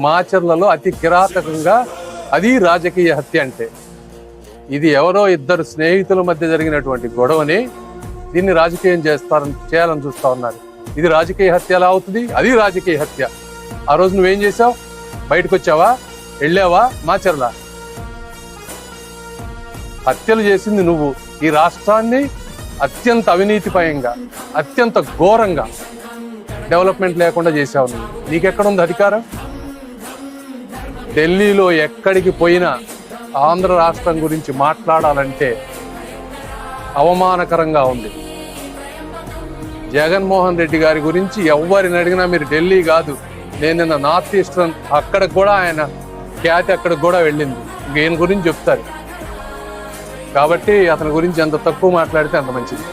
మాచర్లలో అతి కిరాతకంగా అది రాజకీయ హత్య అంటే. ఇది ఎవరో ఇద్దరు స్నేహితుల మధ్య జరిగినటువంటి గొడవని దీన్ని రాజకీయం చేయాలని చూస్తా ఉన్నారు. ఇది రాజకీయ హత్య ఎలా అవుతుంది? అది రాజకీయ హత్య. ఆ రోజు నువ్వేం చేసావు? బయటకు వచ్చావా? వెళ్ళావా? మాచర్ల హత్యలు చేసింది నువ్వు. ఈ రాష్ట్రాన్ని అత్యంత అవినీతిపయంగా, అత్యంత ఘోరంగా డెవలప్మెంట్ లేకుండా చేసావు నువ్వు. నీకెక్కడుంది అధికారం? ఢిల్లీలో ఎక్కడికి పోయినా ఆంధ్ర రాష్ట్రం గురించి మాట్లాడాలంటే అవమానకరంగా ఉంది. జగన్మోహన్ రెడ్డి గారి గురించి ఎవరిని అడిగినా మీరు ఢిల్లీ కాదు, నేను నిన్న నార్త్ ఈస్టర్న్ అక్కడికి కూడా ఆయన ఖ్యాతి అక్కడికి కూడా వెళ్ళింది. ఈయన గురించి చెప్తారు కాబట్టి అతని గురించి ఎంత తక్కువ మాట్లాడితే అంత మంచిది.